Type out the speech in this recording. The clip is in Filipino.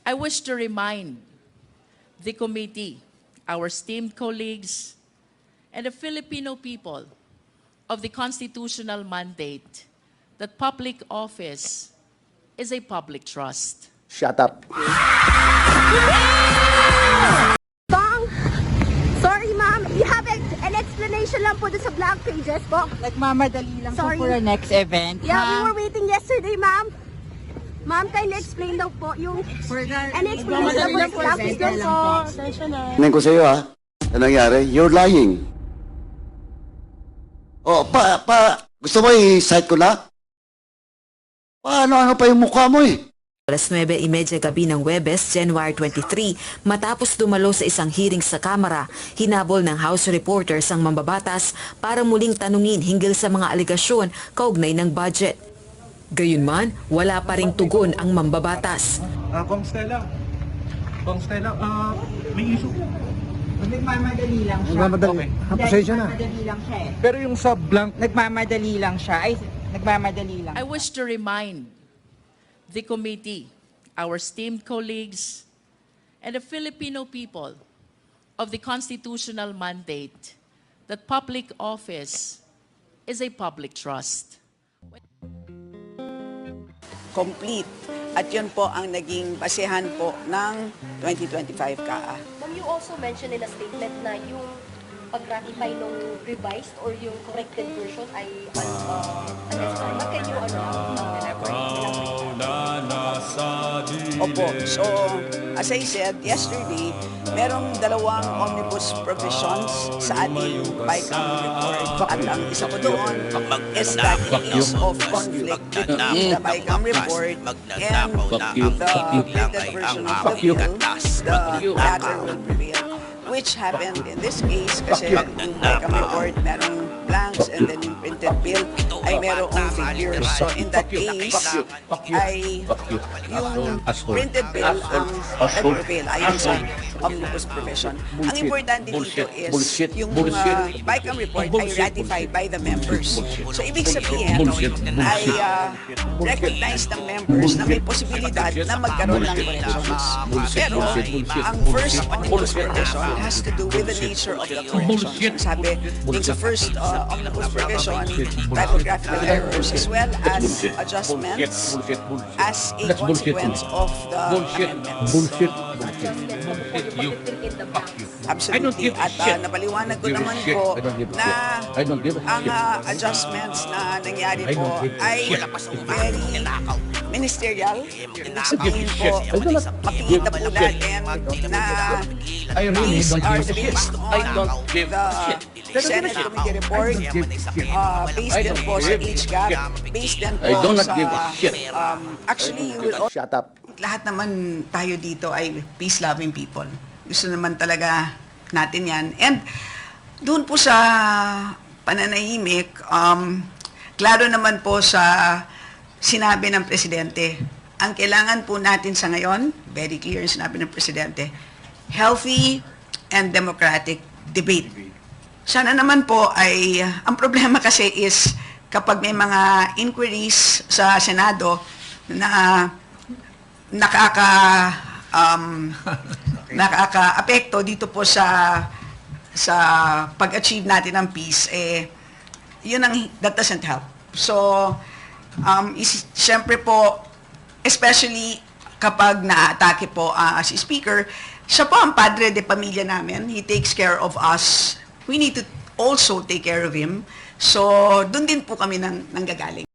I wish to remind the committee, our esteemed colleagues, and the Filipino people of the constitutional mandate that public office is a public trust. Shut up. Bang! Sorry, ma'am. You have an explanation lang po dun sa blank pages po. Nagmamadali lang po Sorry. for the next event. Yeah, we ha? were waiting yesterday, ma'am. Ma'am, kindly explain daw po yung an explanation lang po. Blank pages lang po. Tingnan ko sa iyo, ha? Ano nangyari? You're lying. Oh, gusto mo i-cite ko na? Ano pa yung mukha mo eh? Alas 9:30 gabi ng Huwebes, January 23, matapos dumalo sa isang hearing sa Kamara, hinabol ng House reporters ang mambabatas para muling tanungin hinggil sa mga aligasyon kaugnay ng budget. Gayunman, wala pa ring tugon ang mambabatas. Kong Stella, may issue po. Nagmamadali lang siya. Nagmamadali. Pasensya na. Nagmamadali lang siya eh. Pero yung sa blank, Nagmamadali lang siya. Ay, nagmamadali lang. I wish to remind the committee, our esteemed colleagues, and the Filipino people of the constitutional mandate that public office is a public trust. Complete. At yun po ang naging basehan po ng 2025 CAA. Ma'am, you also mentioned in a statement na yung pag-ratify nung revised or yung corrected version ay unnecessary. Can you Opo. So, as I said yesterday, merong dalawang omnibus provisions sa ating BICAM report. At ang isa po doon is that it is of conflict between the BICAM report and the printed version of the bill. The latter will prevail. Which happened in this case kasi yung BICAM report merong blanks and then yung printed bill ay merong figures. So in that case ay yung printed bill ang nag-prevail ayon sa omnibus provision. Ang importante dito is yung BICAM report ay ratified by the members. So ibig sabihin ay recognize ng members na may posibilidad na magkaroon ng corrections. Pero ang first omnibus provision has to do with the nature of the correction. Sabi, dun sa first omnibus provision, typographical errors as well as adjustments as a consequence of the amendments. Absolutely. At napaliwanag ko naman po na ang adjustments na nangyari po ay very ministerial. Ibig sabihin po, makikita po natin na these are based on the Senate Committee report, based din po sa HGAP, based din po sa... Actually, you will... Shut up. Lahat naman tayo dito ay peace-loving people. Gusto naman talaga natin yan. And doon po sa pananahimik, klaro naman po sa sinabi ng Presidente, ang kailangan po natin sa ngayon, very clear yung sinabi ng Presidente, healthy and democratic debate. Sana naman po ay, ang problema kasi is kapag may mga inquiries sa Senado na nakaka-apekto dito po sa pag-achieve natin ng peace, yun that doesn't help. So, siyempre po, especially kapag na-atake po si Speaker, siya po ang padre de pamilya namin. He takes care of us. We need to also take care of him. So, doon din po kami nanggagaling.